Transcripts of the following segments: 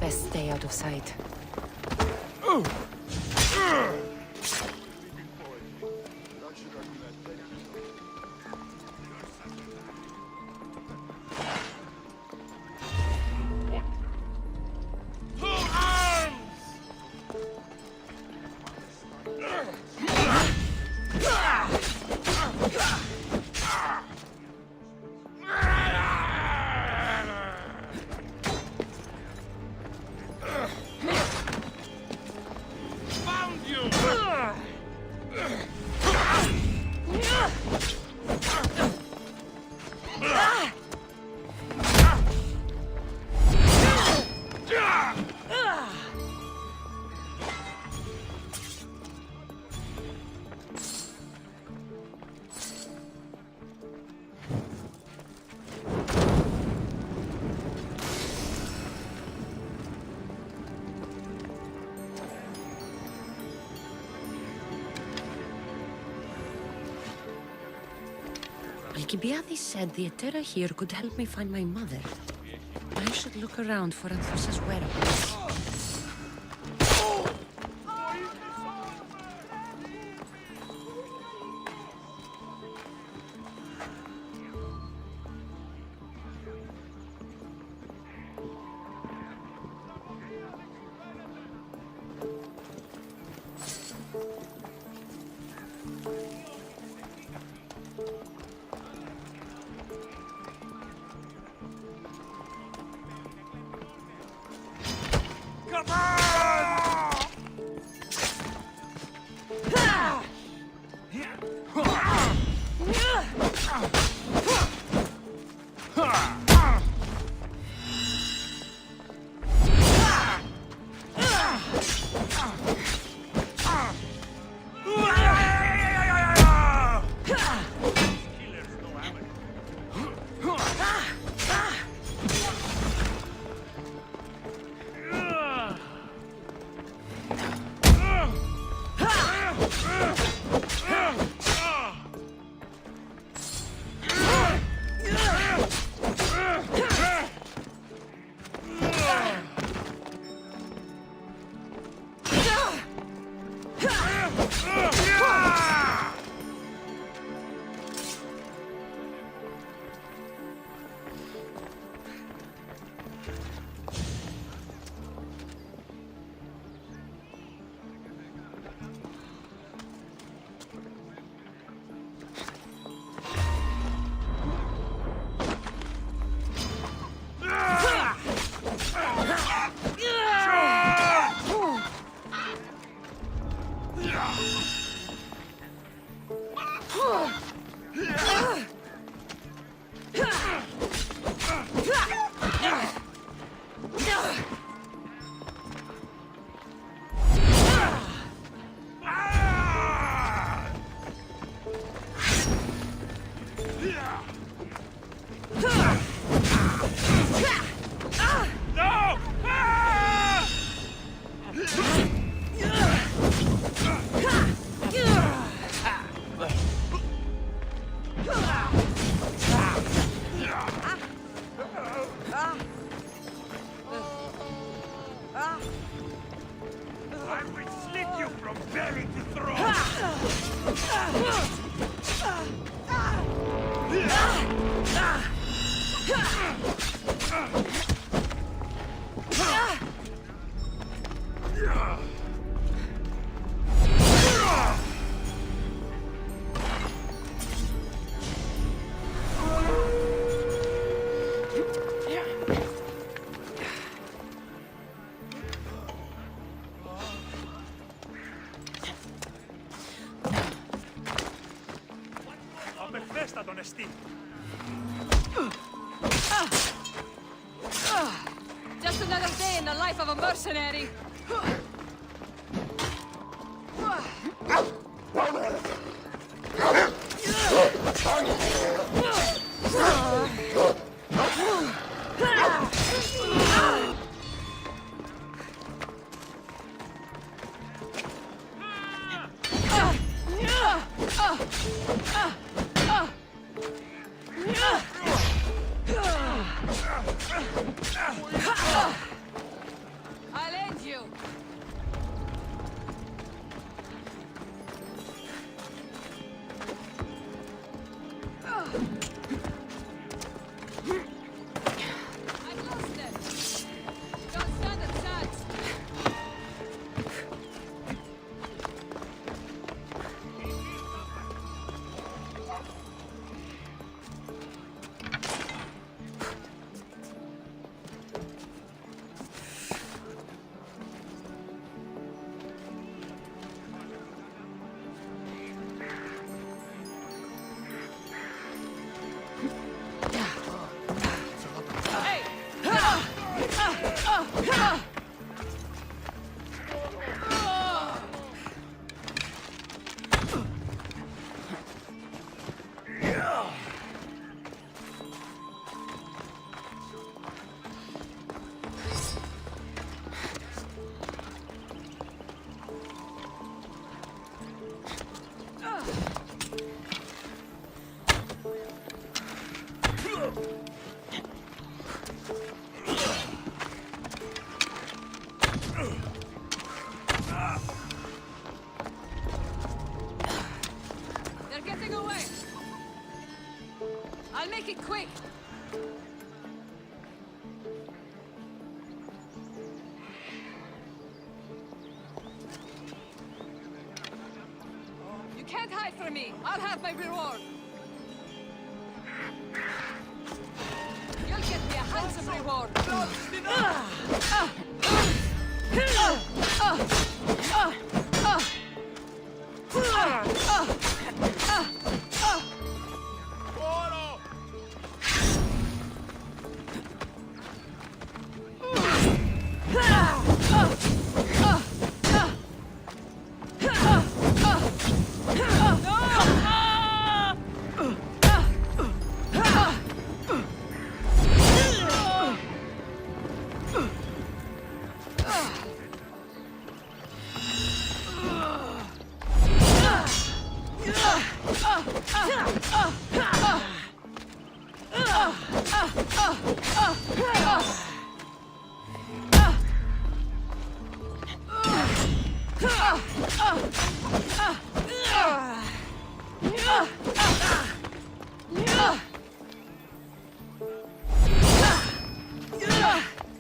Best stay out of sight. Alcibiades said the Etera here could help me find my mother. I should look around for Anthos's whereabouts. Just another day in the life of a mercenary. They're getting away. I'll make it quick. You can't hide from me. I'll have my reward. You'll get me a handsome reward.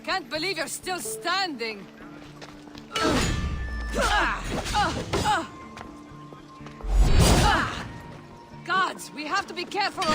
Can't believe you're still standing. Gods, we have to be careful.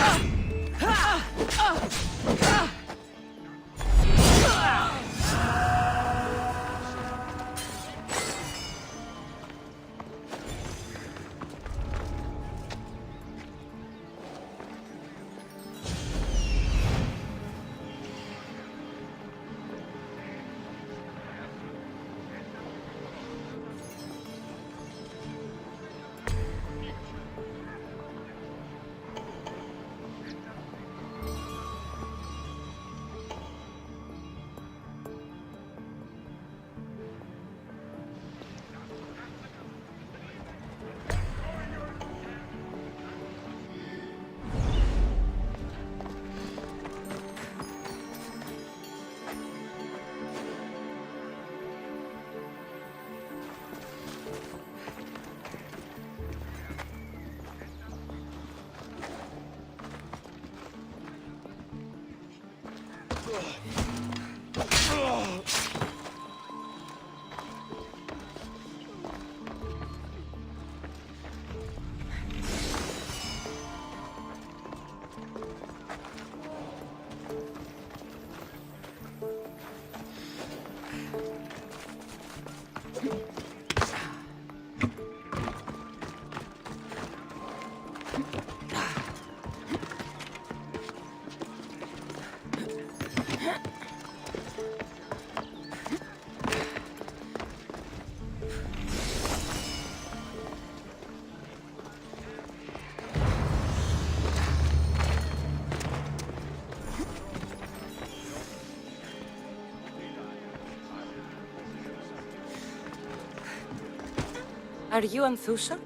Are you Anthusa?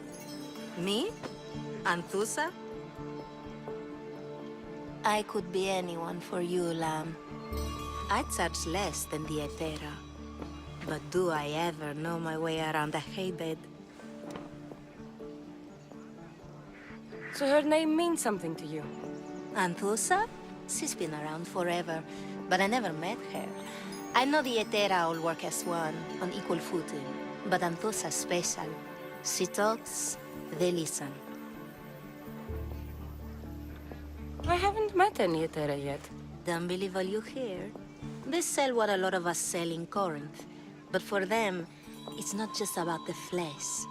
Me? Anthusa? I could be anyone for you, lamb. I charge less than the Etera. But do I ever know my way around a haybed? So her name means something to you? Anthusa? She's been around forever, but I never met her. I know the Etera all work as one, on equal footing. But Anthusa's special. She talks, they listen. I haven't met any Etera yet. Don't believe all you hear. They sell what a lot of us sell in Corinth. But for them, it's not just about the flesh.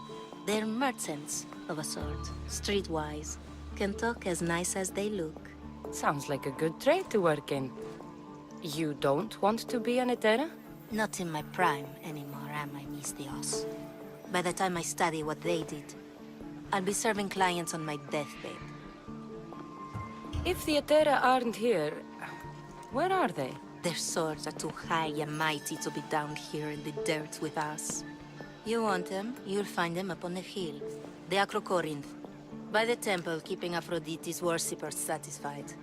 They're merchants, of a sort, streetwise. Can talk as nice as they look. Sounds like a good trade to work in. You don't want to be an Etera? Not in my prime anymore, am I, Miss Dios? By the time I study what they did, I'll be serving clients on my deathbed. If the Atera aren't here, where are they? Their swords are too high and mighty to be down here in the dirt with us. You want them, you'll find them up on the hill. The Acrocorinth. By the temple, keeping Aphrodite's worshippers satisfied.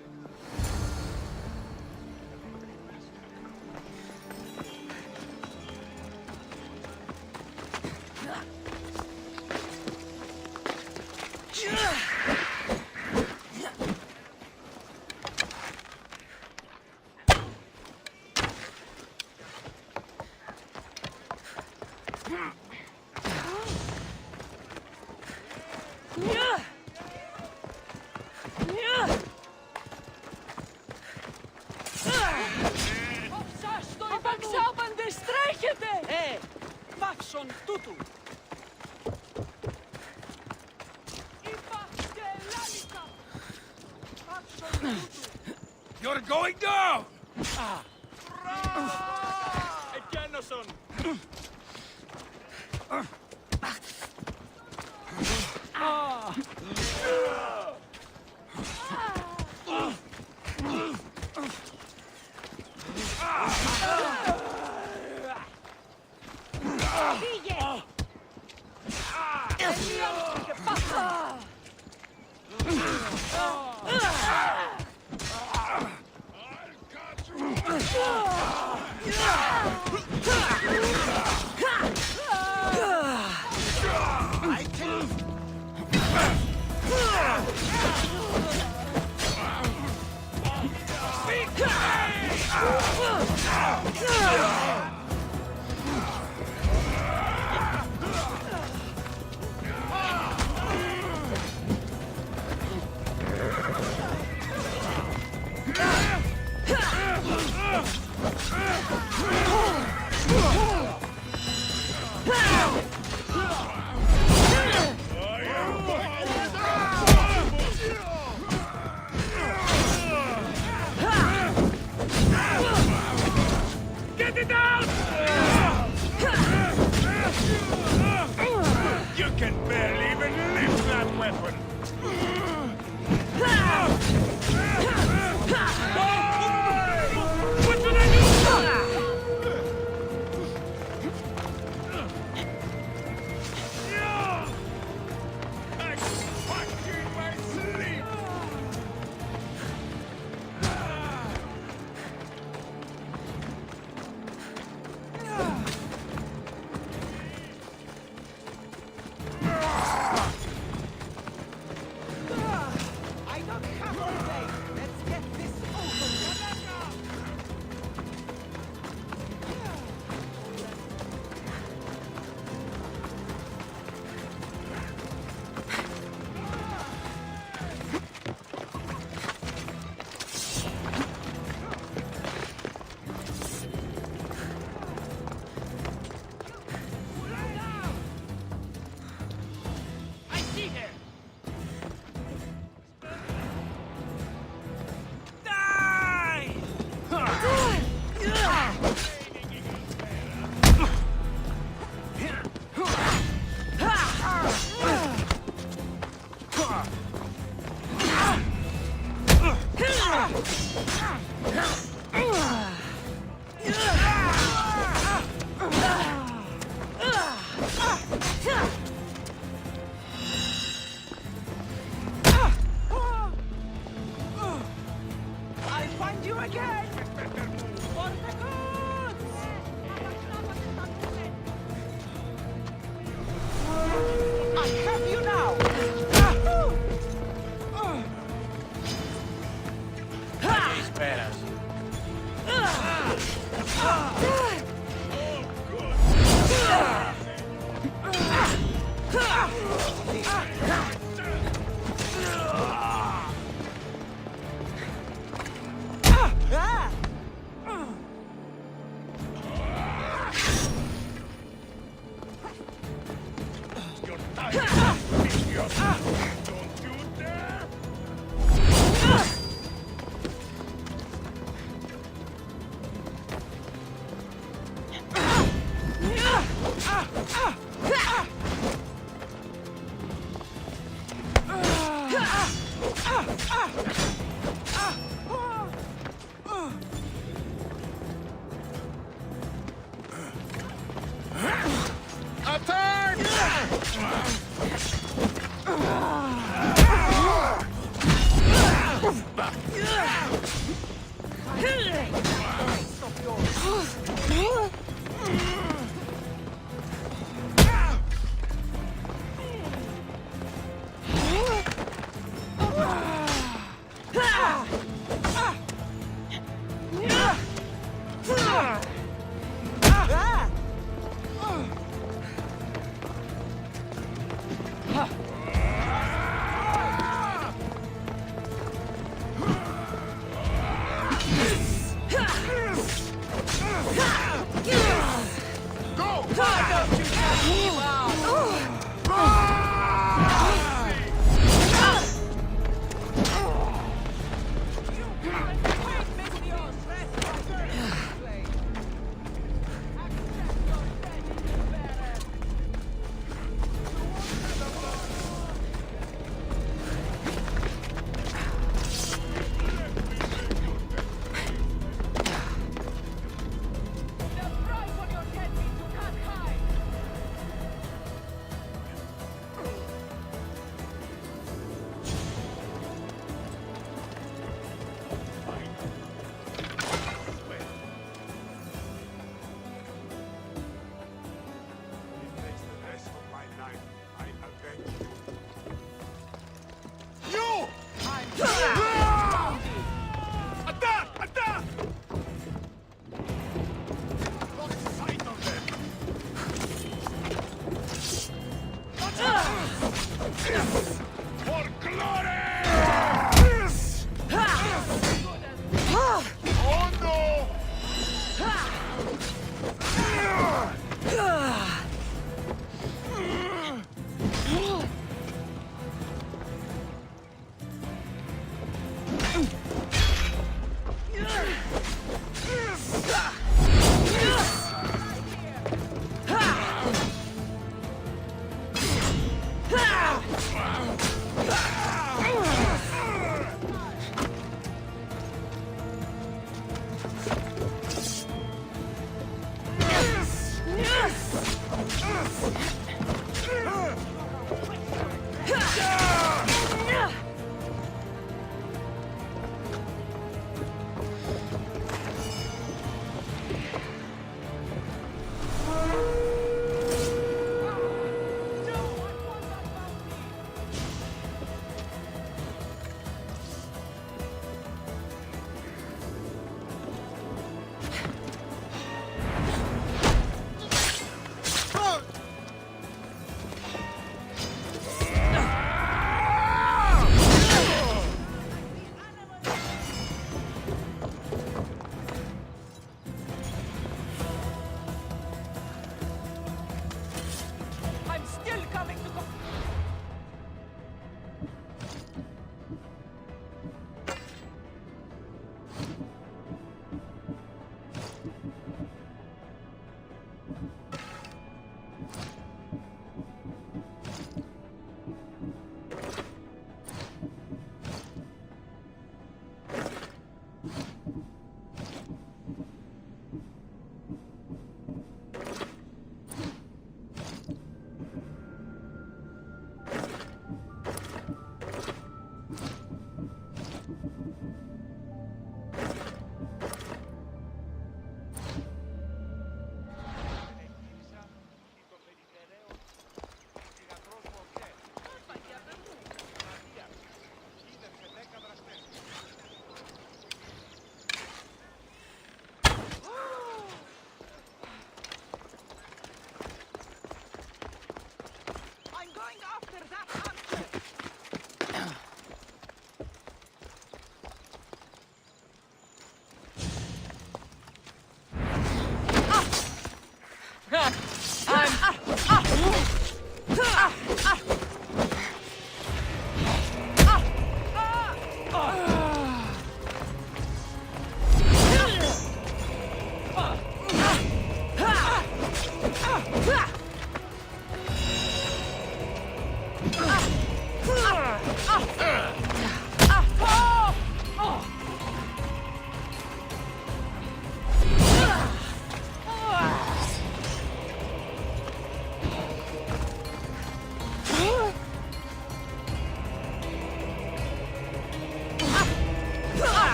You're going down!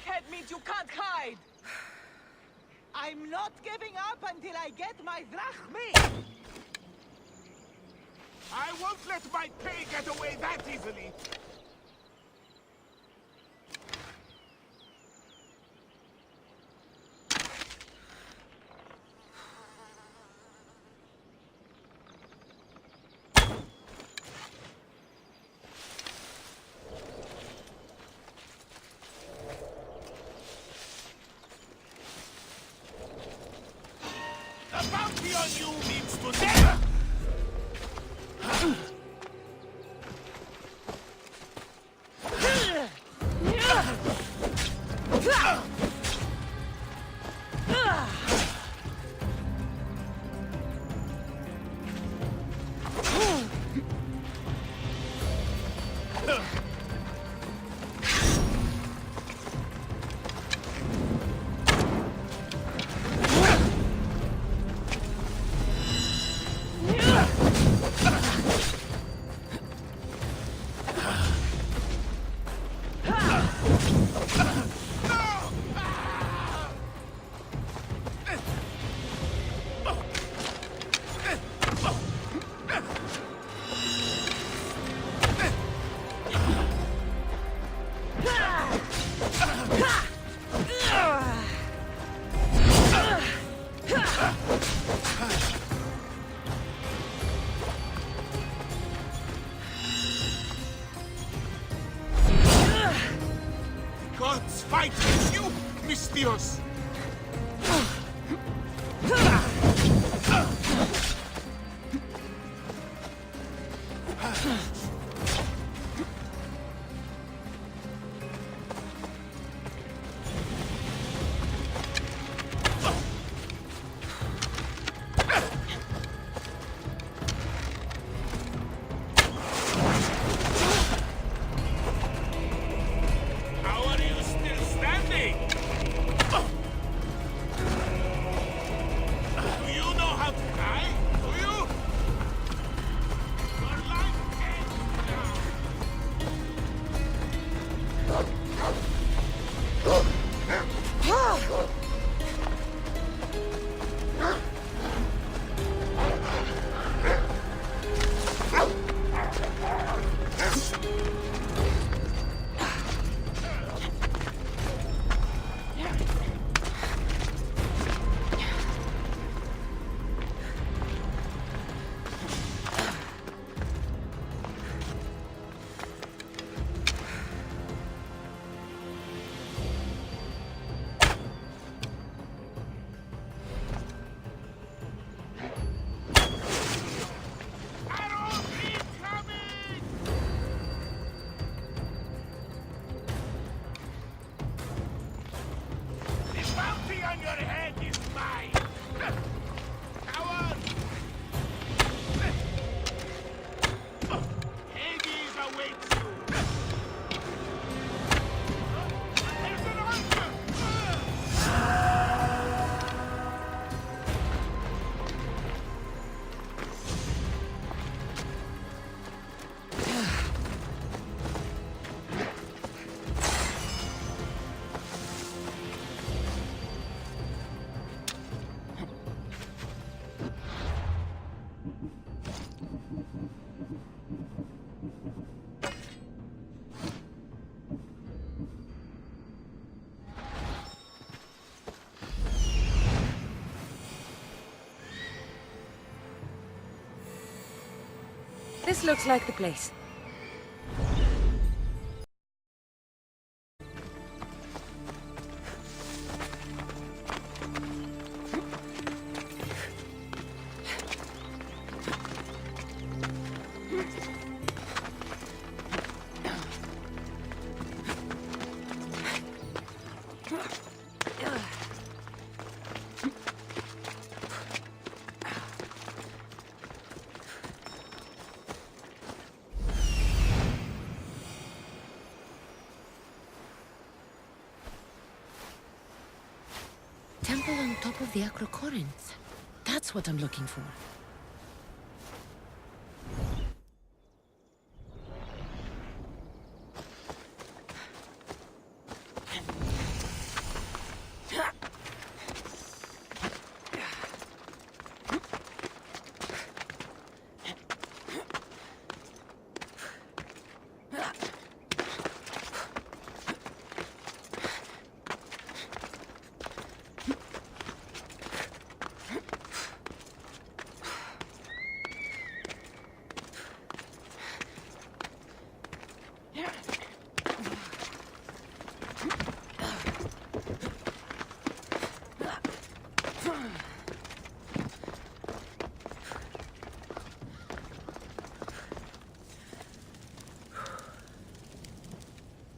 head means you can't hide! I'm not giving up until I get my drachmi! I won't let my pay get away that easily! The bounty on you means to never! Gods fight with you, Mystios! How are you still standing? Do you know how to die? Do you? Your life ends now. Arrows incoming! The bounty on your head is mine! Coward! Hades awaits you! There's an archer! This looks like the place. Temple on top of the Acrocorinth. That's what I'm looking for.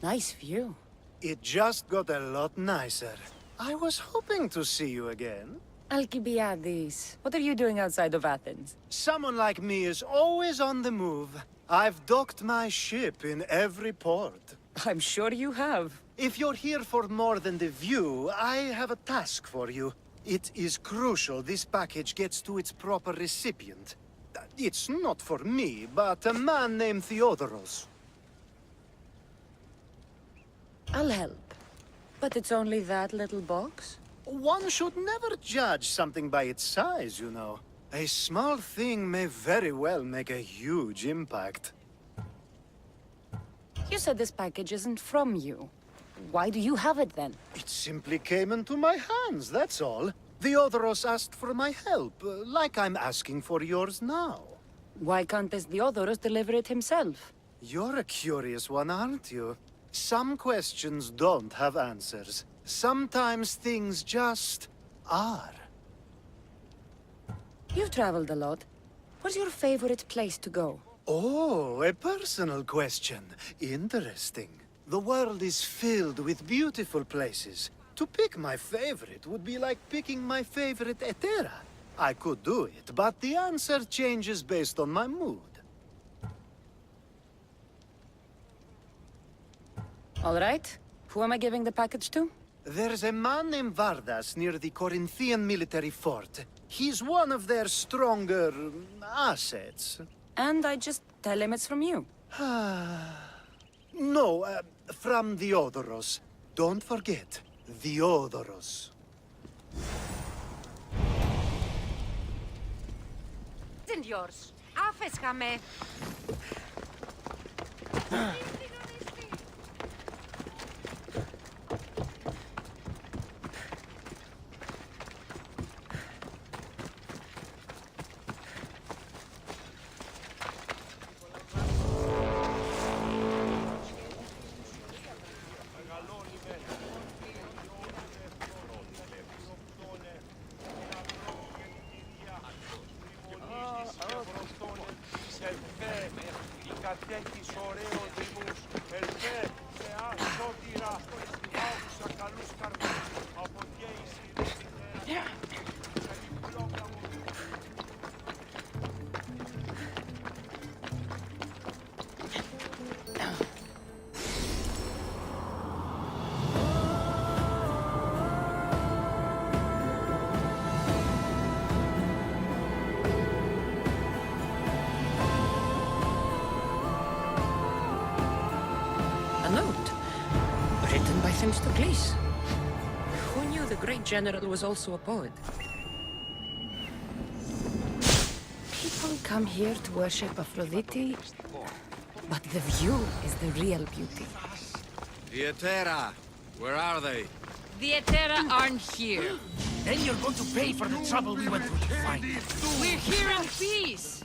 Nice view. It just got a lot nicer. I was hoping to see you again. Alcibiades, what are you doing outside of Athens? Someone like me is always on the move. I've docked my ship in every port. I'm sure you have. If you're here for more than the view, I have a task for you. It is crucial this package gets to its proper recipient. It's not for me, but a man named Theodoros. I'll help. But it's only that little box? One should never judge something by its size, you know. A small thing may very well make a huge impact. You said this package isn't from you. Why do you have it then? It simply came into my hands, that's all. Theodoros asked for my help, like I'm asking for yours now. Why can't this Theodoros deliver it himself? You're a curious one, aren't you? Some questions don't have answers. Sometimes things just are. You've traveled a lot. What's your favorite place to go? Oh, a personal question. Interesting. The world is filled with beautiful places. To pick my favorite would be like picking my favorite Etera. I could do it, but the answer changes based on my mood. All right. Who am I giving the package to? There's a man named Vardas near the Corinthian military fort. He's one of their stronger assets. And I just tell him it's from you. No, from Theodoros. Don't forget, Theodoros. Isn't yours. Άφεσχαμε. Please. Who knew the great general was also a poet? People come here to worship Aphrodite, but the view is the real beauty. The Etera, where are they? The Etera aren't here. Then you're going to pay for the trouble we went through to find them. We're here in peace.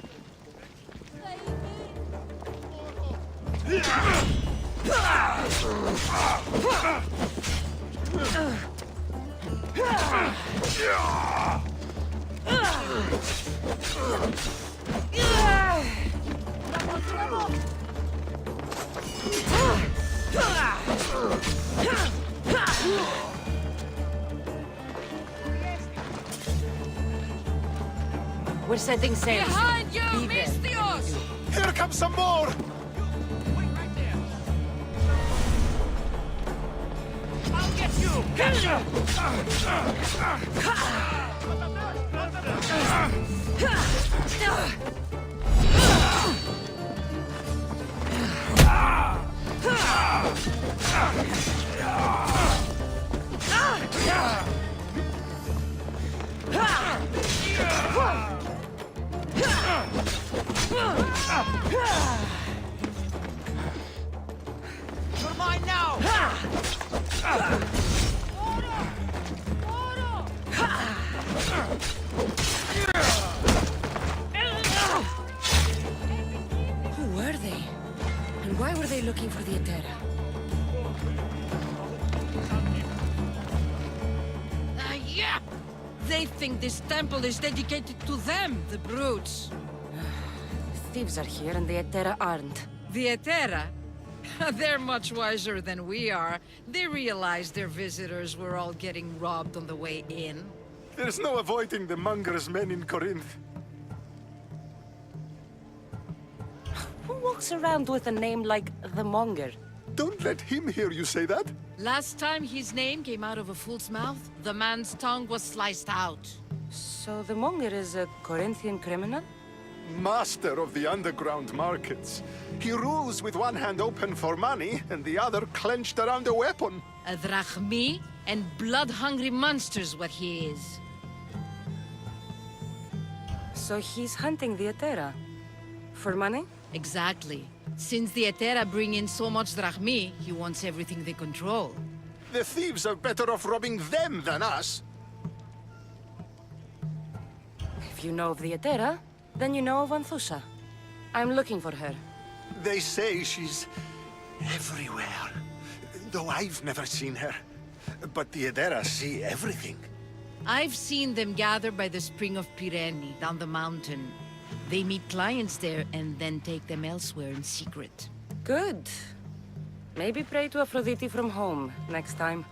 We're setting sail. Behind you, Be there. Mystios! Here comes some more! I'll get you! Get you! You're mine now! Who were they? And why were they looking for the Etera? Yeah! They think this temple is dedicated to them, the brutes. Thieves are here and the Etera aren't. The Etera? They're much wiser than we are. They realized their visitors were all getting robbed on the way in. There's no avoiding the monger's men in Corinth. Who walks around with a name like the Monger? Don't let him hear you say that. Last time his name came out of a fool's mouth, the man's tongue was sliced out. So the Monger is a Corinthian criminal? Master of the underground markets. He rules with one hand open for money and the other clenched around a weapon. A drachmi and blood-hungry monster's what he is. So he's hunting the Etera. For money? Exactly. Since the Etera bring in so much drachmi, he wants everything they control. The thieves are better off robbing them than us. If you know of the Etera, then you know of Anthusa. I'm looking for her. They say she's everywhere, though I've never seen her. But the Edera see everything. I've seen them gather by the spring of Pirene, down the mountain. They meet clients there and then take them elsewhere in secret. Good. Maybe pray to Aphrodite from home next time.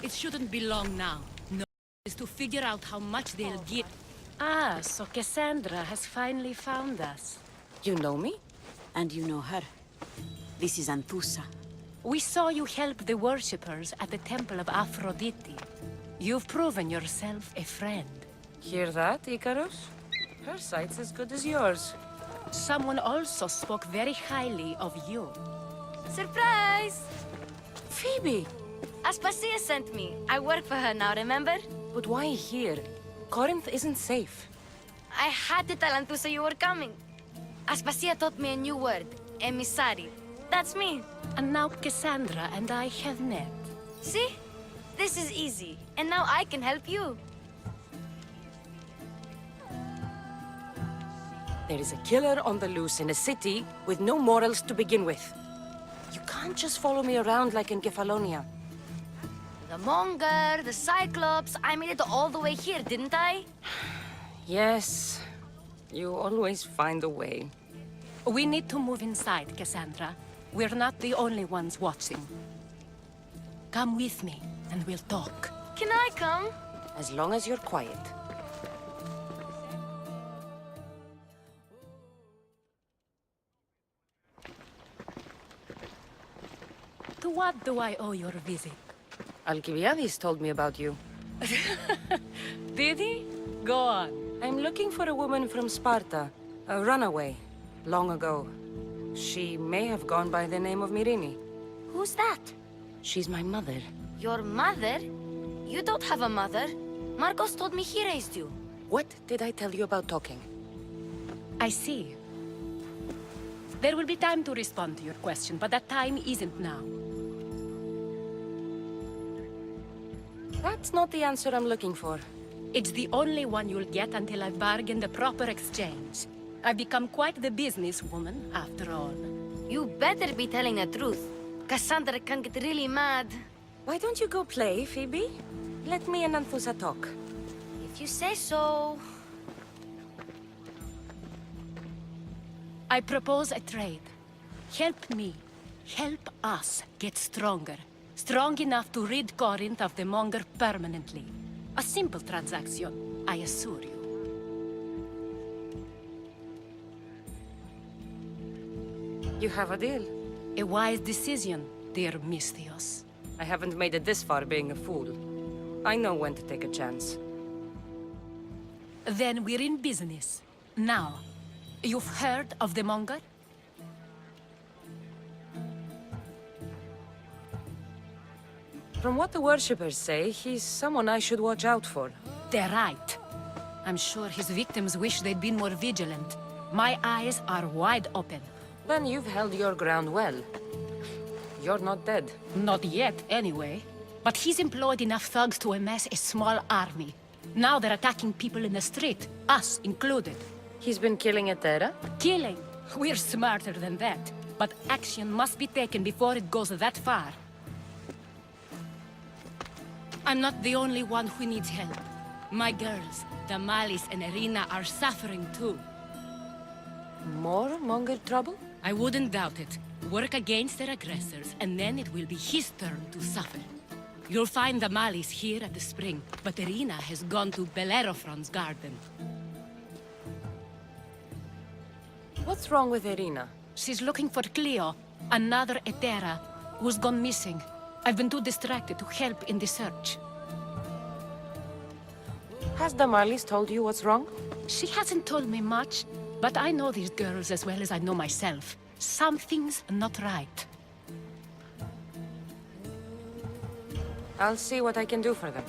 It shouldn't be long now. No, is to figure out how much they'll get. Ah, so Kassandra has finally found us. You know me? And you know her. This is Anthusa. We saw you help the worshippers at the temple of Aphrodite. You've proven yourself a friend. Hear that, Icarus? Her sight's as good as yours. Someone also spoke very highly of you. Surprise! Phoebe! Aspasia sent me. I work for her now, remember? But why here? Corinth isn't safe. I had to tell Anthusa you were coming. Aspasia taught me a new word, emissary. That's me. And now Kassandra and I have met. See? This is easy. And now I can help you. There is a killer on the loose in a city with no morals to begin with. You can't just follow me around like in Kefalonia. The Monger, the Cyclops, I made it all the way here, didn't I? Yes, you always find a way. We need to move inside, Kassandra. We're not the only ones watching. Come with me, and we'll talk. Can I come? As long as you're quiet. To what do I owe your visit? Alcibiades told me about you. Did he? Go on. I'm looking for a woman from Sparta, a runaway, long ago. She may have gone by the name of Myrine. Who's that? She's my mother. Your mother? You don't have a mother. Marcos told me he raised you. What did I tell you about talking? I see. There will be time to respond to your question, but that time isn't now. That's not the answer I'm looking for. It's the only one you'll get until I've bargained a proper exchange. I've become quite the businesswoman, after all. You better be telling the truth. Kassandra can get really mad. Why don't you go play, Phoebe? Let me and Anthusa talk. If you say so. I propose a trade. Help me. Help us get stronger. Strong enough to rid Corinth of the monger permanently. A simple transaction, I assure you. You have a deal. A wise decision, dear Misthios. I haven't made it this far being a fool. I know when to take a chance. Then we're in business. Now, you've heard of the monger? From what the worshippers say, he's someone I should watch out for. They're right. I'm sure his victims wish they'd been more vigilant. My eyes are wide open. Then you've held your ground well. You're not dead. Not yet, anyway. But he's employed enough thugs to amass a small army. Now they're attacking people in the street, us included. He's been killing Etera? Killing? We're smarter than that. But action must be taken before it goes that far. I'm not the only one who needs help. My girls, Damalis and Irina, are suffering too. More monger trouble? I wouldn't doubt it. Work against their aggressors, and then it will be his turn to suffer. You'll find Damalis here at the spring, but Irina has gone to Bellerophon's garden. What's wrong with Irina? She's looking for Cleo, another Etera, who's gone missing. I've been too distracted to help in the search. Has Damalis told you what's wrong? She hasn't told me much, but I know these girls as well as I know myself. Something's not right. I'll see what I can do for them.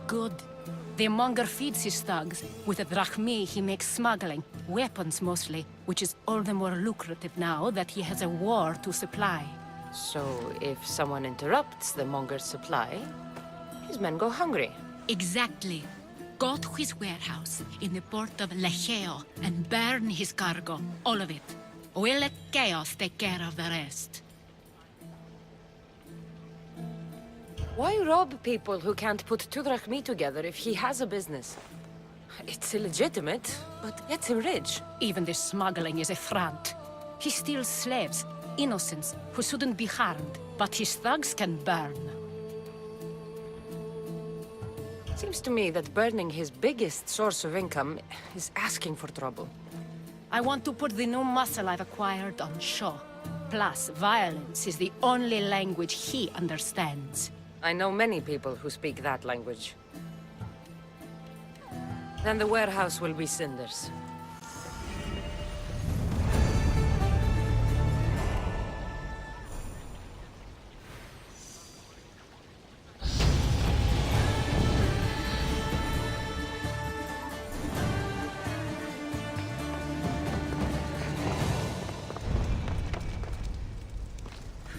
Good. The monger feeds his thugs. With the drachmi, he makes smuggling. Weapons, mostly. Which is all the more lucrative now that he has a war to supply. So, if someone interrupts the monger's supply, his men go hungry. Exactly. Go to his warehouse in the port of Lecheo and burn his cargo. All of it. We'll let chaos take care of the rest. Why rob people who can't put two drachmi together if he has a business? It's illegitimate, but gets him rich. Even the smuggling is a front. He steals slaves, innocents, who shouldn't be harmed, but his thugs can burn. Seems to me that burning his biggest source of income is asking for trouble. I want to put the new muscle I've acquired on show. Plus, violence is the only language he understands. I know many people who speak that language. Then the warehouse will be cinders.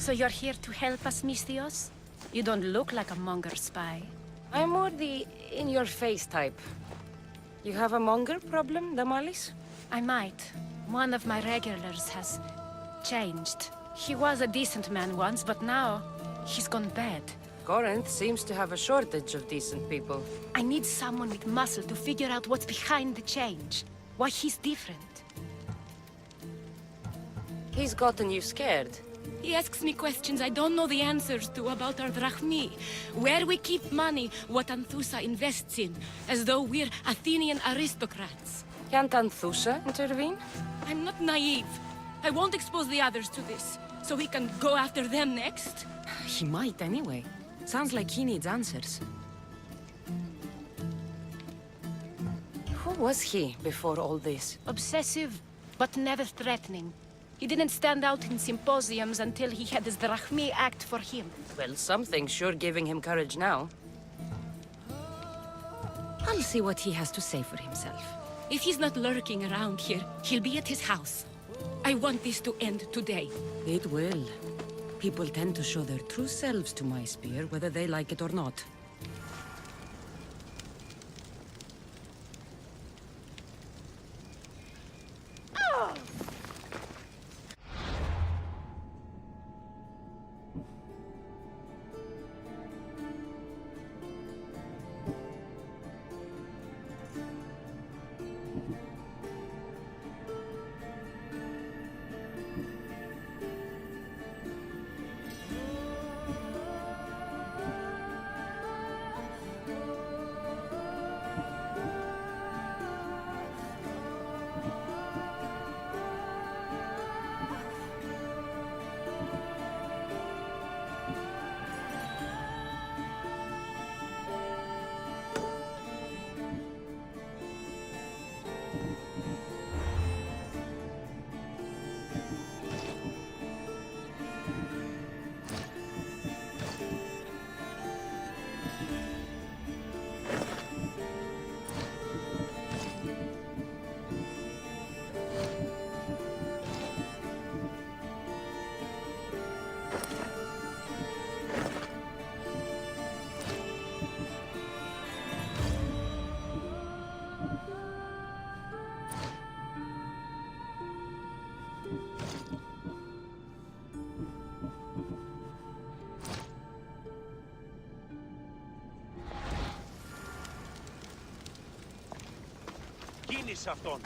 So you're here to help us, Misthios? You don't look like a monger spy. I'm more the in-your-face type. You have a monger problem, Damalis? I might. One of my regulars has changed. He was a decent man once, but now he's gone bad. Corinth seems to have a shortage of decent people. I need someone with muscle to figure out what's behind the change. Why he's different. He's gotten you scared. He asks me questions I don't know the answers to about our drachmi. Where we keep money, what Anthusa invests in. As though we're Athenian aristocrats. Can't Anthusa intervene? I'm not naive. I won't expose the others to this. So we can go after them next? He might anyway. Sounds like he needs answers. Who was he before all this? Obsessive, but never threatening. He didn't stand out in symposiums until he had his drachmi act for him. Well, something's sure giving him courage now. I'll see what he has to say for himself. If he's not lurking around here, he'll be at his house. I want this to end today. It will. People tend to show their true selves to my spear, whether they like it or not. Κίνησε αυτόν!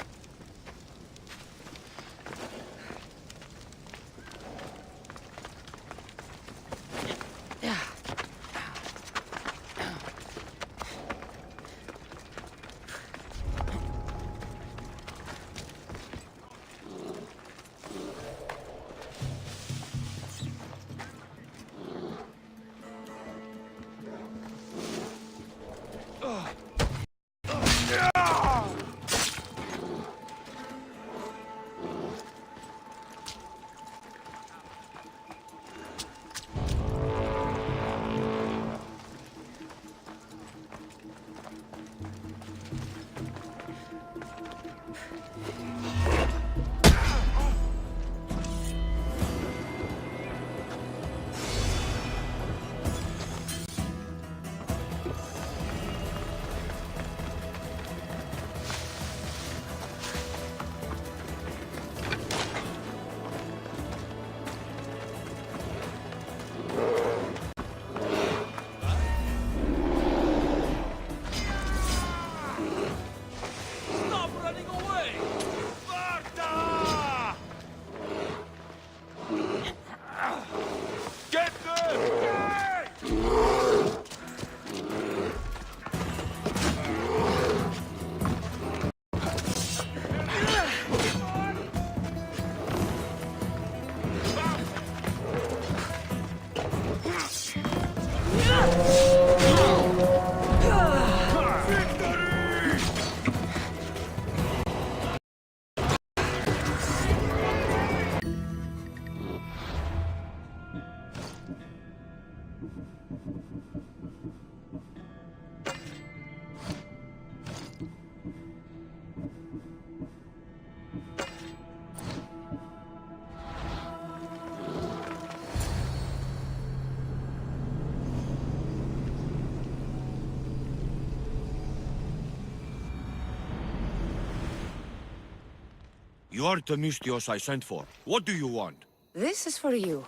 You are Themistios I sent for. What do you want? This is for you.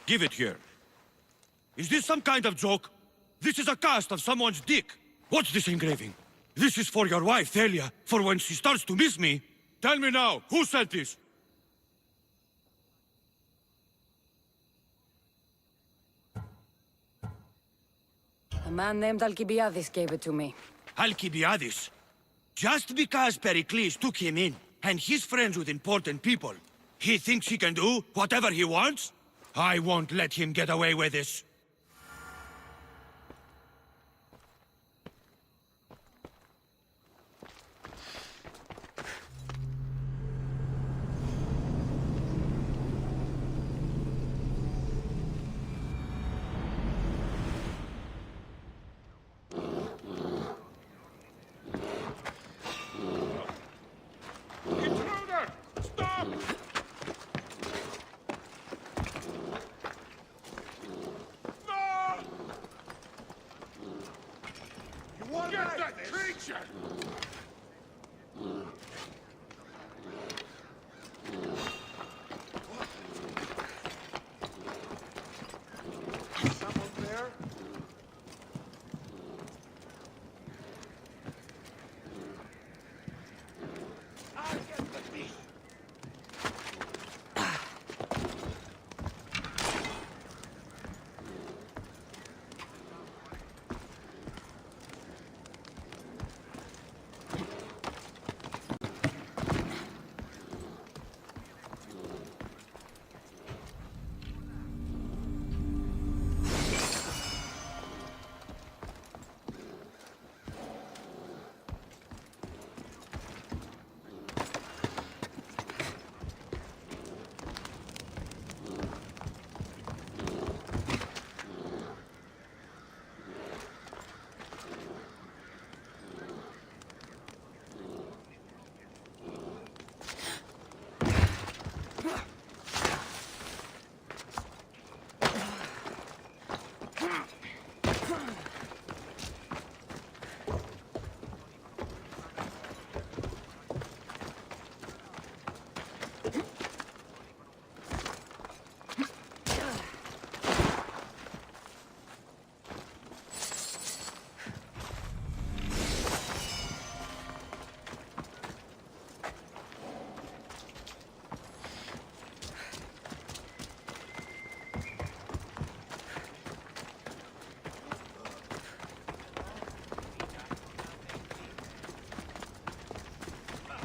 Give it here. Is this some kind of joke? This is a cast of someone's dick. What's this engraving? This is for your wife, Thalia, for when she starts to miss me. Tell me now, who sent this? A man named Alcibiades gave it to me. Alcibiades? Just because Pericles took him in, and he's friends with important people, he thinks he can do whatever he wants? I won't let him get away with this.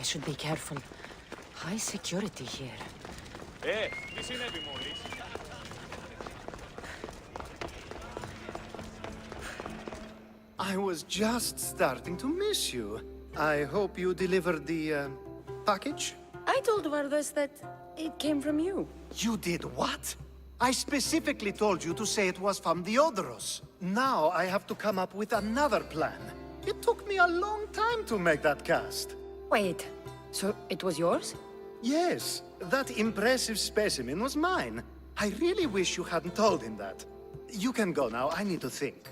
should be careful. High security here. Τι συνέβη μόλις? I was just starting to miss you. I hope you delivered the, package? I told Vardas that it came from you. You did what? I specifically told you to say it was from Theodoros. Now I have to come up with another plan. It took me a long time to make that cast. Wait, so it was yours? Yes, that impressive specimen was mine. I really wish you hadn't told him that. You can go now, I need to think.